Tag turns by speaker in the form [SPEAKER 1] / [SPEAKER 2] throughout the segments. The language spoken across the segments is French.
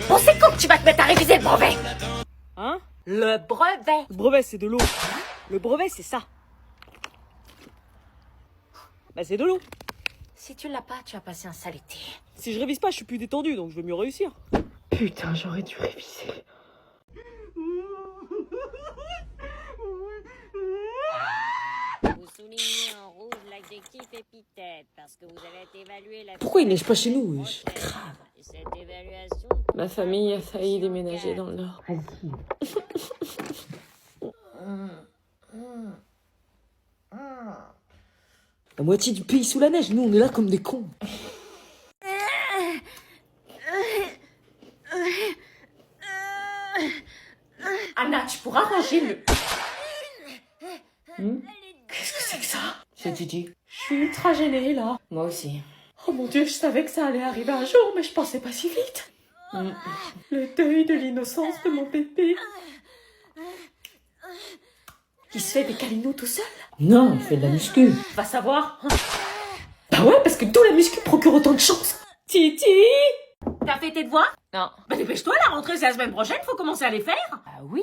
[SPEAKER 1] Bon, c'est quand que tu vas te mettre à réviser le brevet?
[SPEAKER 2] Hein?
[SPEAKER 1] Le brevet.
[SPEAKER 2] Le brevet, c'est de l'eau. Le brevet, c'est ça. Bah, c'est de l'eau.
[SPEAKER 1] Si tu l'as pas, tu as passé un sale été.
[SPEAKER 2] Si je révise pas, je suis plus détendu, donc je vais mieux réussir.
[SPEAKER 1] Putain, j'aurais dû réviser.
[SPEAKER 3] Vous soulignez en rouge l'adjectif épithète parce que vous avez été évalué la...
[SPEAKER 1] Pourquoi il neige pas chez nous? Grave.
[SPEAKER 3] Et cette évaluation...
[SPEAKER 1] Ma famille a failli déménager dans le Nord.
[SPEAKER 4] Vas-y.
[SPEAKER 1] La moitié du pays sous la neige, nous on est là comme des cons. Anna, tu pourras ranger le... Qu'est-ce que c'est que ça?
[SPEAKER 4] C'est Titi.
[SPEAKER 1] Je suis ultra gênée là.
[SPEAKER 4] Moi aussi.
[SPEAKER 1] Oh mon Dieu, je savais que ça allait arriver un jour, mais je pensais pas si vite. Le deuil de l'innocence de mon bébé. Il se fait des câlinous tout seul.
[SPEAKER 4] Non, il fait de la muscu.
[SPEAKER 1] Va savoir. Bah ouais, parce que tous les muscles procurent autant de chance. Titi! T'as fait tes devoirs?
[SPEAKER 4] Non.
[SPEAKER 1] Bah dépêche-toi, la rentrée c'est la semaine prochaine, faut commencer à les faire.
[SPEAKER 4] Ah oui,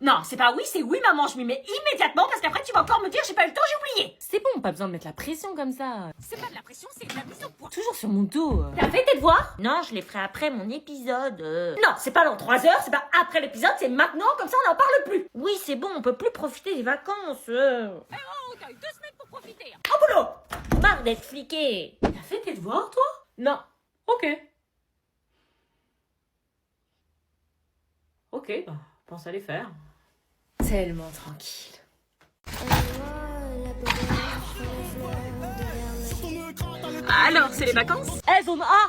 [SPEAKER 1] Non, c'est pas oui, c'est oui maman, je m'y mets immédiatement parce qu'après tu vas encore me dire j'ai pas eu le temps, j'ai oublié.
[SPEAKER 4] c'est bon, pas besoin de mettre la pression comme ça.
[SPEAKER 1] C'est pas de la pression, c'est de la mise au point.
[SPEAKER 4] Toujours sur mon dos.
[SPEAKER 1] T'as fait tes devoirs?
[SPEAKER 3] Non, je les ferai après mon épisode.
[SPEAKER 1] Non, c'est pas dans 3 heures, c'est pas après l'épisode, c'est maintenant, comme ça on n'en parle plus.
[SPEAKER 3] Oui, c'est bon, on peut plus profiter des vacances.
[SPEAKER 1] Oh, t'as eu 2 semaines pour profiter. Au boulot!
[SPEAKER 3] Marre d'être fliqué.
[SPEAKER 1] T'as fait tes devoirs, toi?
[SPEAKER 3] Non.
[SPEAKER 1] Ok. Ok, bah, pense à les faire.
[SPEAKER 4] Tellement tranquille.
[SPEAKER 1] Alors, c'est les vacances?
[SPEAKER 2] Eh, zone A!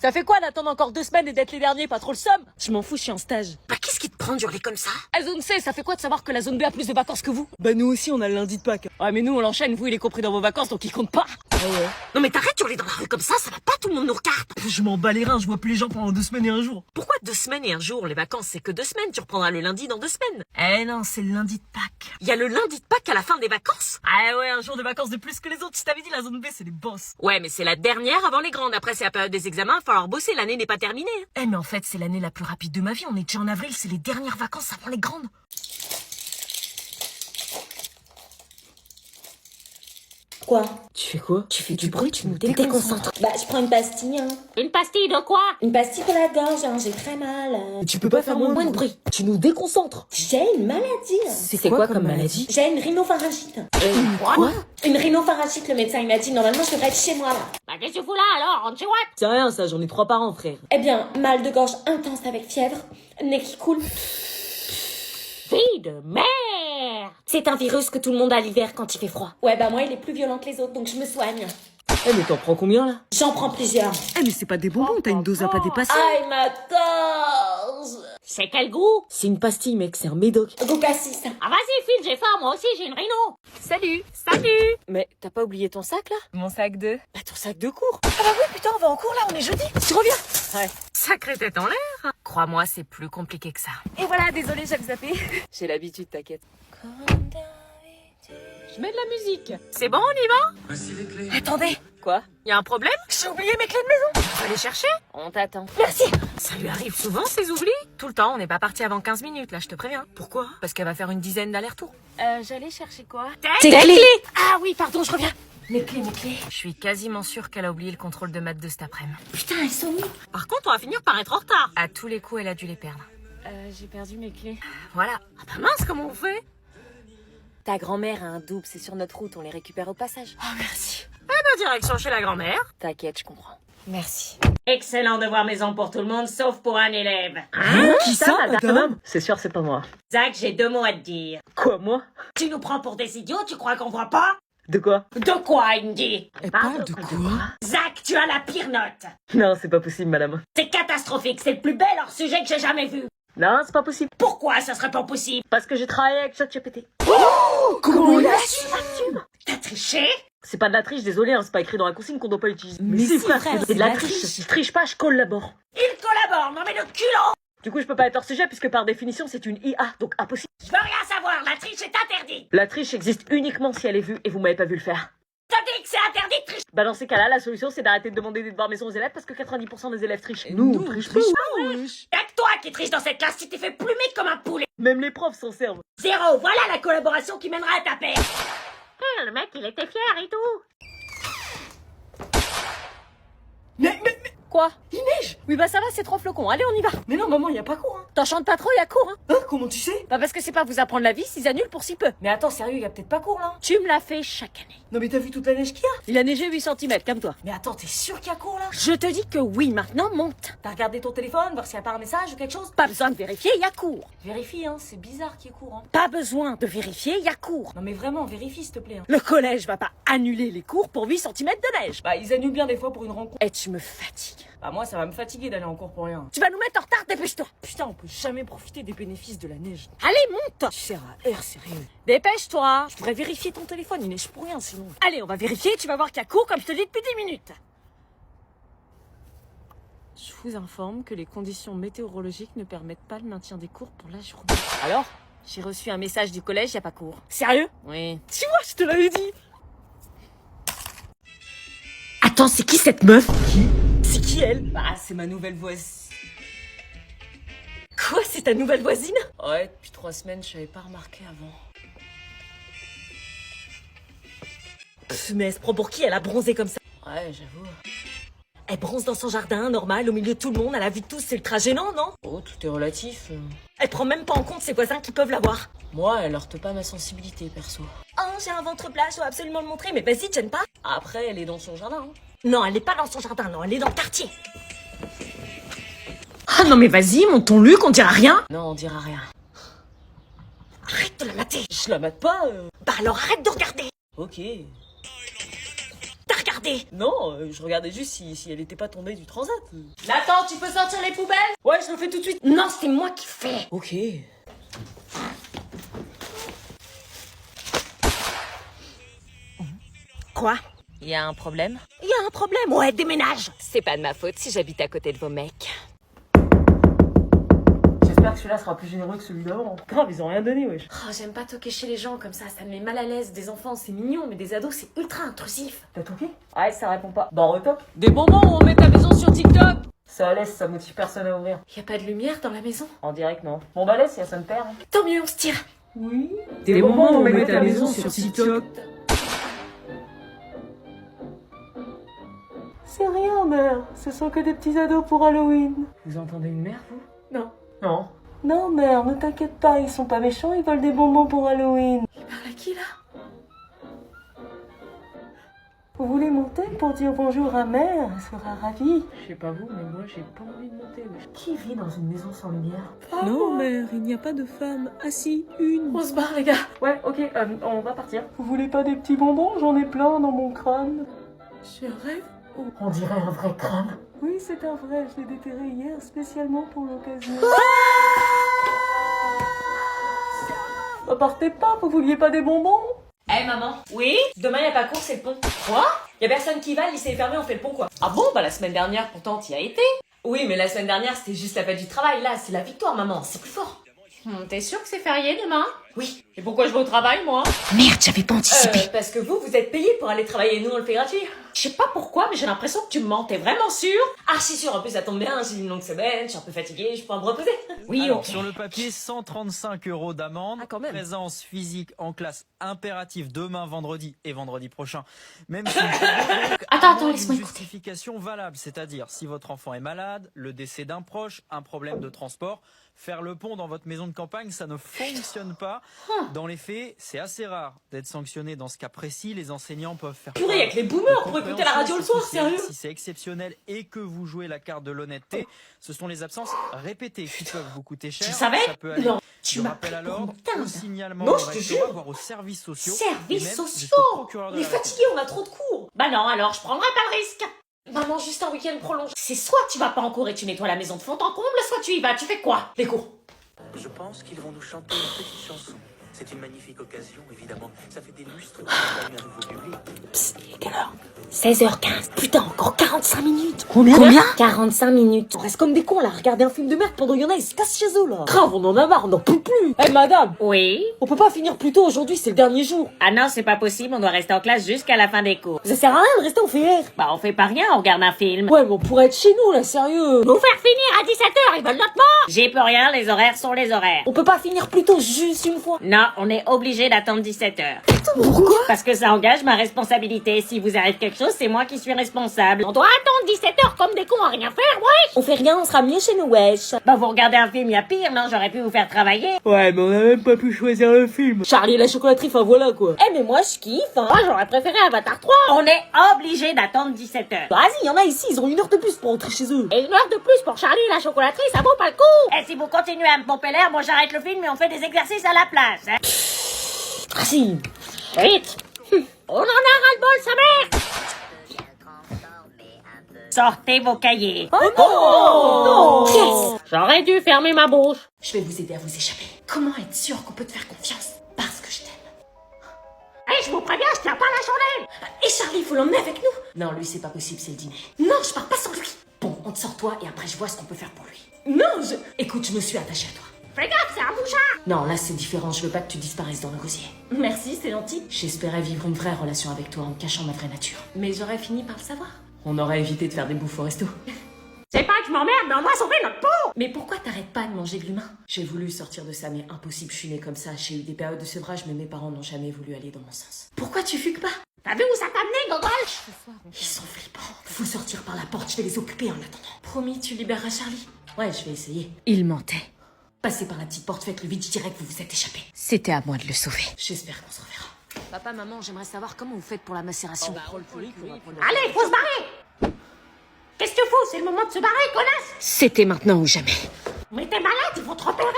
[SPEAKER 2] Ça fait quoi d'attendre encore 2 semaines et d'être les derniers, pas trop le somme? Je m'en fous, je suis en stage.
[SPEAKER 1] Bah, qu'est-ce qui te prend d'hurler comme ça?
[SPEAKER 2] Eh, zone C, ça fait quoi de savoir que la zone B a plus de vacances que vous? Bah, nous aussi, on a le lundi de Pâques. Ouais, mais nous, on l'enchaîne, vous, il est compris dans vos vacances, donc il compte pas. Ah ouais?
[SPEAKER 1] Non mais t'arrêtes d'hurler dans la rue comme ça va pas, tout le monde nous regarde.
[SPEAKER 2] Je m'en bats les reins, je vois plus les gens pendant 2 semaines et un jour.
[SPEAKER 1] Pourquoi 2 semaines et un jour? Les vacances, c'est que 2 semaines, tu reprendras le lundi dans 2 semaines.
[SPEAKER 2] Eh non, c'est le lundi de Pâques.
[SPEAKER 1] Il y a le lundi de Pâques à la fin des vacances?
[SPEAKER 2] Ah ouais, un jour de vacances de plus que les autres. Je t'avais dit, la zone B, c'est les boss.
[SPEAKER 1] Ouais, mais c'est la dernière avant les grandes. Après, c'est la période des examens, il va falloir bosser, l'année n'est pas terminée.
[SPEAKER 2] Eh, mais en fait, c'est l'année la plus rapide de ma vie. On est déjà en avril, c'est les dernières vacances avant les grandes.
[SPEAKER 4] Quoi?
[SPEAKER 1] Tu fais quoi?
[SPEAKER 4] Tu fais du bruit, tu nous déconcentres. Bah, je prends une pastille, hein.
[SPEAKER 3] Une pastille de quoi?
[SPEAKER 4] Une pastille pour la gorge, hein. J'ai très mal.
[SPEAKER 1] Tu peux pas faire moins de bruit. Tu nous déconcentres.
[SPEAKER 4] J'ai une maladie.
[SPEAKER 1] C'est quoi comme maladie?
[SPEAKER 4] J'ai une rhinopharyngite.
[SPEAKER 1] Quoi?
[SPEAKER 4] Une rhinopharyngite, le médecin il m'a dit. Normalement, je devrais être chez moi, là.
[SPEAKER 3] Bah qu'est-ce que tu fous là alors? Rentre chez Watt.
[SPEAKER 2] C'est rien, ça, j'en ai 3 par an, frère.
[SPEAKER 4] Eh bien, mal de gorge intense avec fièvre, nez qui coule.
[SPEAKER 3] Fille de merde.
[SPEAKER 4] C'est un virus que tout le monde a l'hiver quand il fait froid. Ouais, bah moi, il est plus violent que les autres, donc je me soigne.
[SPEAKER 2] Eh, mais t'en prends combien, là?
[SPEAKER 4] J'en prends plusieurs.
[SPEAKER 2] Eh, mais c'est pas des bonbons, t'as une dose à pas dépasser.
[SPEAKER 4] Aïe, ma gorge.
[SPEAKER 3] C'est quel goût?
[SPEAKER 1] C'est une pastille, mec, c'est un médoc.
[SPEAKER 4] Go cassis.
[SPEAKER 3] Ah vas-y, file, j'ai faim, moi aussi j'ai une rhino.
[SPEAKER 2] Salut!
[SPEAKER 3] Salut.
[SPEAKER 1] Mais t'as pas oublié ton sac, là?
[SPEAKER 2] Mon sac de...
[SPEAKER 1] Bah, ton sac de cours.
[SPEAKER 2] Ah bah oui, putain, on va en cours, là, on est jeudi. Tu reviens? Ouais.
[SPEAKER 1] Sacrée tête en l'air. Crois-moi, c'est plus compliqué que ça.
[SPEAKER 2] Et voilà, désolé, j'avais zappé.
[SPEAKER 1] J'ai l'habitude, t'inquiète. Je mets de la musique. C'est bon, on y va?
[SPEAKER 2] Attendez.
[SPEAKER 1] Quoi? Y a un problème?
[SPEAKER 2] J'ai oublié mes clés de maison.
[SPEAKER 1] Faut les chercher?
[SPEAKER 4] On t'attend.
[SPEAKER 2] Merci.
[SPEAKER 1] Ça lui arrive souvent, ces oublis? Tout le temps, on n'est pas parti avant 15 minutes, là, je te préviens. Pourquoi? Parce qu'elle va faire une dizaine d'allers-retours.
[SPEAKER 2] J'allais chercher quoi?
[SPEAKER 1] Tes clés!
[SPEAKER 2] Ah oui, pardon, je reviens.
[SPEAKER 4] Mes clés.
[SPEAKER 1] Je suis quasiment sûre qu'elle a oublié le contrôle de maths de cet après-midi.
[SPEAKER 4] Putain, elles sont où?
[SPEAKER 1] Par contre, on va finir par être en retard. À tous les coups, elle a dû les perdre.
[SPEAKER 2] J'ai perdu mes clés.
[SPEAKER 1] Voilà. Ah bah mince, comment on fait?
[SPEAKER 4] Ta grand-mère a un double, c'est sur notre route, on les récupère au passage.
[SPEAKER 2] Oh, merci.
[SPEAKER 1] Eh ben, direction chez la grand-mère.
[SPEAKER 4] T'inquiète, je comprends.
[SPEAKER 2] Merci.
[SPEAKER 3] Excellent devoir maison pour tout le monde, sauf pour un élève.
[SPEAKER 2] Qui ça, madame?
[SPEAKER 1] C'est sûr, c'est pas moi.
[SPEAKER 3] Zach, j'ai 2 mots à te dire.
[SPEAKER 1] Quoi, moi?
[SPEAKER 3] Tu nous prends pour des idiots, tu crois qu'on voit pas?
[SPEAKER 1] De quoi?
[SPEAKER 3] De quoi, Indy?
[SPEAKER 2] Elle parle de quoi?
[SPEAKER 3] Zach, tu as la pire note.
[SPEAKER 1] Non, c'est pas possible, madame.
[SPEAKER 3] C'est catastrophique, c'est le plus bel hors-sujet que j'ai jamais vu.
[SPEAKER 1] Non, c'est pas possible.
[SPEAKER 3] Pourquoi ça serait pas possible?
[SPEAKER 1] Parce que j'ai travaillé avec ChatGPT.
[SPEAKER 2] Comment il a su?
[SPEAKER 3] T'as triché?
[SPEAKER 1] C'est pas de la triche, désolé, hein, c'est pas écrit dans la consigne qu'on doit pas l'utiliser.
[SPEAKER 2] Mais si, frère,
[SPEAKER 1] c'est de la triche. Si je triche pas, je collabore.
[SPEAKER 3] Il collabore, non mais le culot!
[SPEAKER 1] Du coup, je peux pas être hors sujet puisque par définition, c'est une IA, donc impossible.
[SPEAKER 3] Je veux rien savoir, la triche est interdite.
[SPEAKER 1] La triche existe uniquement si elle est vue et vous m'avez pas vu le faire.
[SPEAKER 3] T'as dit que c'est
[SPEAKER 4] interdit de tricher.
[SPEAKER 2] Bah dans ces cas-là, la solution c'est d'arrêter de demander des devoirs maison aux élèves parce que 90% des élèves trichent. Nous, on triche pas.
[SPEAKER 4] Y'a que toi qui triche dans cette classe, tu t'es fait plumer comme un poulet.
[SPEAKER 2] Même les profs s'en servent.
[SPEAKER 4] 0, voilà la collaboration qui mènera à ta paix.
[SPEAKER 3] Le mec, il était fier et tout.
[SPEAKER 2] Quoi? Il neige. Oui bah ça va, c'est 3 flocons. Allez, on y va.
[SPEAKER 1] Mais non, maman, y a pas cours, hein.
[SPEAKER 2] T'enchantes pas trop, y a cours, hein.
[SPEAKER 1] Hein, comment tu sais?
[SPEAKER 2] Bah parce que c'est pas vous apprendre la vie s'ils annulent pour si peu.
[SPEAKER 1] Mais attends, sérieux, y a peut-être pas cours, là.
[SPEAKER 2] Tu me l'as fait chaque année.
[SPEAKER 1] Non, mais t'as vu toute la neige qu'il y a?
[SPEAKER 2] Il a neigé 8 cm, comme toi.
[SPEAKER 1] Mais attends, t'es sûr qu'il y a cours, là?
[SPEAKER 2] Je te dis que oui, maintenant monte.
[SPEAKER 1] T'as regardé ton téléphone, voir s'il y a pas un message ou quelque chose?
[SPEAKER 2] Pas besoin de vérifier, y a cours.
[SPEAKER 1] Vérifie, hein, c'est bizarre qu'il y ait cours, hein.
[SPEAKER 2] Pas besoin de vérifier, y a cours.
[SPEAKER 1] Non, mais vraiment, vérifie, s'il te plaît, hein.
[SPEAKER 2] Le collège va pas annuler les cours pour 8 cm de neige.
[SPEAKER 1] Bah, ils annulent bien des fois pour une rencontre.
[SPEAKER 2] Et tu me fatigues.
[SPEAKER 1] Bah, moi, ça va me fatiguer d'aller en cours pour rien.
[SPEAKER 2] Tu vas nous mettre en retard, dépêche-toi.
[SPEAKER 1] Putain, on peut jamais profiter des bénéfices de la neige.
[SPEAKER 2] Allez, monte.
[SPEAKER 1] Tu sers à air, sérieux.
[SPEAKER 2] Dépêche-toi. Je pourrais vérifier ton téléphone, il neige pour rien sinon. Allez, on va vérifier, tu vas voir qu'il y a cours comme je te dis depuis 10 minutes. Je vous informe que les conditions météorologiques ne permettent pas le maintien des cours pour la journée. Alors? J'ai reçu un message du collège, y a pas cours. Sérieux? Oui. Tu vois, je te l'avais dit.
[SPEAKER 4] Attends, c'est qui cette meuf?
[SPEAKER 2] C'est qui elle?
[SPEAKER 1] Bah, c'est ma nouvelle voisine.
[SPEAKER 2] Quoi, c'est ta nouvelle voisine?
[SPEAKER 1] Ouais, depuis 3 semaines, je savais pas remarqué avant.
[SPEAKER 2] Mais elle se prend pour qui? Elle a bronzé comme ça.
[SPEAKER 1] Ouais, j'avoue.
[SPEAKER 2] Elle bronze dans son jardin, normal, au milieu de tout le monde, à la vue de tous, c'est ultra gênant, non?
[SPEAKER 1] Oh, tout est relatif.
[SPEAKER 2] Elle prend même pas en compte ses voisins qui peuvent la voir.
[SPEAKER 1] Moi, elle heurte pas ma sensibilité, perso.
[SPEAKER 2] Oh, j'ai un ventre plat, je dois absolument le montrer, mais vas-y, t'aimes pas?
[SPEAKER 1] Après, elle est dans son jardin, hein.
[SPEAKER 2] Non, elle est pas dans son jardin, non, elle est dans le quartier. Ah non mais vas-y, monte ton Luc, on dira rien.
[SPEAKER 1] Non, on dira rien.
[SPEAKER 2] Arrête de la mater.
[SPEAKER 1] Je la mate pas,
[SPEAKER 2] Bah alors arrête de regarder.
[SPEAKER 1] Ok.
[SPEAKER 2] T'as regardé.
[SPEAKER 1] Non, je regardais juste si elle était pas tombée du transat.
[SPEAKER 2] Nathan, tu peux sortir les poubelles?
[SPEAKER 1] Ouais, je le fais tout de suite.
[SPEAKER 4] Non, c'est moi qui fais.
[SPEAKER 1] Ok.
[SPEAKER 2] Quoi?
[SPEAKER 4] Il y a un problème?
[SPEAKER 2] Il y a un problème, ouais, déménage.
[SPEAKER 4] C'est pas de ma faute si j'habite à côté de vos mecs.
[SPEAKER 1] J'espère que celui-là sera plus généreux que celui d'avant. Grave, ils ont rien donné, wesh.
[SPEAKER 4] Oh, j'aime pas toquer chez les gens comme ça me met mal à l'aise. Des enfants, c'est mignon, mais des ados, c'est ultra intrusif.
[SPEAKER 1] T'as toqué? Ouais, ça répond pas. Bah, retoque.
[SPEAKER 2] Des bonbons, on met ta maison sur TikTok.
[SPEAKER 1] Ça laisse, ça motive personne à ouvrir.
[SPEAKER 4] Y a pas de lumière dans la maison?
[SPEAKER 1] En direct, non. Bon, bah, laisse, ça me perd.
[SPEAKER 4] Tant mieux, on se tire.
[SPEAKER 1] Oui.
[SPEAKER 2] Des bonbons, on met ta maison sur TikTok.
[SPEAKER 1] C'est rien, mère. Ce sont que des petits ados pour Halloween. Vous entendez une mère, vous?
[SPEAKER 4] Non.
[SPEAKER 1] Non. Non, mère, ne t'inquiète pas, ils sont pas méchants, ils veulent des bonbons pour Halloween.
[SPEAKER 4] Il parle à qui, là?
[SPEAKER 1] Vous voulez monter pour dire bonjour à mère? Elle sera ravie. Je sais pas vous, mais moi, j'ai pas envie de monter. Wesh. Qui vit dans une maison sans lumière?
[SPEAKER 2] Non, mère, il n'y a pas de femme. Ah si, une.
[SPEAKER 4] On se barre, les gars.
[SPEAKER 1] Ouais, ok, on va partir. Vous voulez pas des petits bonbons? J'en ai plein dans mon crâne.
[SPEAKER 4] Je rêve.
[SPEAKER 1] On dirait un vrai crâne. Oui, c'est un vrai. Je l'ai déterré hier spécialement pour l'occasion. Oh, partez pas, vous vouliez pas des bonbons?
[SPEAKER 2] Eh maman. Oui? Demain y a pas cours, c'est le pont. Quoi? Y a personne qui va, le lycée est fermé, on fait le pont quoi. Ah bon? Bah la semaine dernière pourtant t'y as été. Oui, mais la semaine dernière c'était juste la fête du travail, là c'est la victoire maman, c'est plus fort.
[SPEAKER 3] T'es sûr que c'est férié demain?
[SPEAKER 2] Oui. Et pourquoi je vais au travail moi?
[SPEAKER 4] Merde, j'avais pas anticipé.
[SPEAKER 2] Parce que vous êtes payé pour aller travailler, nous on le fait gratuit. Je sais pas pourquoi, mais j'ai l'impression que tu me mens, t'es vraiment sûr? Ah si sûr, en plus ça tombe bien, j'ai une longue semaine, je suis un peu fatiguée, je peux me reposer. Oui,
[SPEAKER 5] Alors,
[SPEAKER 2] ok.
[SPEAKER 5] sur le papier, 135 € d'amende.
[SPEAKER 2] Ah, quand même.
[SPEAKER 5] Présence physique en classe impérative demain, vendredi et vendredi prochain. Même si
[SPEAKER 4] Attends, laisse-moi
[SPEAKER 5] une
[SPEAKER 4] écouter.
[SPEAKER 5] justification valable, c'est-à-dire si votre enfant est malade, le décès d'un proche, un problème de transport, faire le pont dans votre maison de campagne, ça ne fonctionne pas. Dans les faits, c'est assez rare d'être sanctionné dans ce cas précis. Les enseignants peuvent faire
[SPEAKER 2] Purée, y'a que les boomers pour écouter la radio le soir, sérieux?
[SPEAKER 5] Si c'est exceptionnel et que vous jouez la carte de l'honnêteté, ce sont les absences répétées qui peuvent vous coûter cher.
[SPEAKER 2] Tu savais?
[SPEAKER 5] Ça peut aller
[SPEAKER 2] Non,
[SPEAKER 5] du
[SPEAKER 2] tu
[SPEAKER 5] rappel
[SPEAKER 2] m'as
[SPEAKER 5] à
[SPEAKER 2] pris pour
[SPEAKER 5] l'ordre,
[SPEAKER 2] une dinde.
[SPEAKER 5] au signalement
[SPEAKER 2] Non,
[SPEAKER 5] au
[SPEAKER 2] je te
[SPEAKER 5] rectorat,
[SPEAKER 2] jure.
[SPEAKER 5] voire aux services sociaux. et
[SPEAKER 2] Services
[SPEAKER 5] même
[SPEAKER 2] sociaux.
[SPEAKER 5] jusqu'au procureur de
[SPEAKER 2] On est
[SPEAKER 5] la République.
[SPEAKER 2] fatigué, on a trop de cours. Bah non, alors je prendrai pas le risque. Maman, juste un week-end prolongé. C'est soit tu vas pas en cours et tu nettoies la maison de fond en comble, soit tu y vas, tu fais quoi? Les cours.
[SPEAKER 6] Je pense qu'ils vont nous chanter une petite chanson. C'est une magnifique occasion, évidemment. Ça fait des lustres qu'on a eu un nouveau public.
[SPEAKER 4] Psst, il est quelle heure 16h15. Putain, encore 45 minutes.
[SPEAKER 1] Combien
[SPEAKER 4] 45 minutes.
[SPEAKER 1] On reste comme des cons là, regarder un film de merde pendant qu'il y en a, ils se cassent chez eux là. Grave, on en a marre, on n'en peut plus. Eh madame,
[SPEAKER 3] Oui?
[SPEAKER 1] on peut pas finir plus tôt aujourd'hui, c'est le dernier jour.
[SPEAKER 3] Ah non, c'est pas possible, on doit rester en classe jusqu'à la fin des cours.
[SPEAKER 1] Ça sert à rien de rester en faire.
[SPEAKER 3] Bah, on fait pas rien, on regarde un film.
[SPEAKER 1] Ouais, mais on pourrait être chez nous là, sérieux.
[SPEAKER 3] Nous faire finir à 17h, ils veulent notre mort! J'y peux rien, les horaires sont les horaires.
[SPEAKER 1] On peut pas finir plus tôt juste une fois.
[SPEAKER 3] Non, on est obligé d'attendre 17h.
[SPEAKER 1] Pourquoi?
[SPEAKER 3] Parce que ça engage ma responsabilité. Si vous arrive quelque chose, c'est moi qui suis responsable. On doit attendre 17h comme des cons à rien faire, wesh!
[SPEAKER 4] On fait rien, on sera mieux chez nous, wesh.
[SPEAKER 3] Bah, vous regardez un film, y a pire, non? J'aurais pu vous faire travailler.
[SPEAKER 1] Ouais, mais on a même pas pu choisir le film. Charlie et la chocolaterie, enfin voilà quoi.
[SPEAKER 4] Eh, mais moi, je kiffe, hein.
[SPEAKER 3] Moi, j'aurais préféré Avatar 3. On est obligé d'attendre 17h.
[SPEAKER 1] Vas-y, y en a ici, ils ont 1 heure de plus pour rentrer chez eux.
[SPEAKER 3] Et 1 heure de plus pour Charlie et la chocolaterie, ça vaut pas le coup! Et si vous continuez à me pomper l'air, moi j'arrête le film et on fait des exercices à la place, hein.
[SPEAKER 1] Vas-y.
[SPEAKER 3] Vite! On en a ras-le-bol, sa mère! Sortez vos cahiers.
[SPEAKER 1] Oh non.
[SPEAKER 3] J'aurais dû fermer ma bouche.
[SPEAKER 4] Je vais vous aider à vous échapper. Comment être sûr qu'on peut te faire confiance? Parce que je t'aime.
[SPEAKER 3] Hé, je vous préviens, je tiens pas la chandelle!
[SPEAKER 4] Et Charlie, il faut l'emmener avec nous. Non, lui, c'est pas possible, c'est le dîner. Non, je pars pas sans lui. Bon, on te sort toi et après je vois ce qu'on peut faire pour lui. Non, Écoute, je me suis attachée à toi.
[SPEAKER 3] Fais gaffe, c'est un mouchard!
[SPEAKER 4] Non, là, c'est différent. Je veux pas que tu disparaisses dans le gosier. Merci, c'est gentil. J'espérais vivre une vraie relation avec toi en cachant ma vraie nature. Mais j'aurais fini par le savoir. On aurait évité de faire des bouffes au resto.
[SPEAKER 3] C'est pas que je m'emmerde, mais on doit sauver notre peau!
[SPEAKER 4] Mais pourquoi t'arrêtes pas de manger de l'humain? J'ai voulu sortir de ça, mais impossible, je suis née comme ça. J'ai eu des périodes de sevrage, mais mes parents n'ont jamais voulu aller dans mon sens. Pourquoi tu fugues pas?
[SPEAKER 3] T'as vu où ça t'a amené, Gogol?
[SPEAKER 4] Ils sont flippants. Faut sortir par la porte, je vais les occuper en attendant. Promis, tu libéreras Charlie? Ouais, je vais essayer.
[SPEAKER 2] Il mentait.
[SPEAKER 4] Passez par la petite porte, faites-le vite, je dirais que vous vous êtes échappés.
[SPEAKER 2] C'était à moi de le sauver.
[SPEAKER 4] J'espère qu'on se reverra.
[SPEAKER 2] Papa, maman, j'aimerais savoir comment vous faites pour la macération.
[SPEAKER 3] Allez, faut se barrer! Qu'est-ce que tu fous? C'est le moment de se barrer, connasse!
[SPEAKER 2] C'était maintenant ou jamais.
[SPEAKER 3] Mais t'es malade, ils vont te repérer!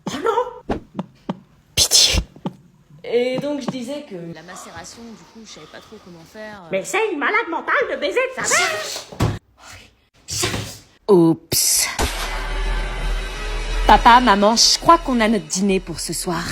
[SPEAKER 3] Oh non!
[SPEAKER 2] Pitié.
[SPEAKER 1] Et donc je disais que...
[SPEAKER 2] La macération, du coup, je savais pas trop comment faire.
[SPEAKER 3] Mais c'est une malade mentale de baiser de sa mère!
[SPEAKER 2] Oups. Papa, maman, je crois qu'on a notre dîner pour ce soir.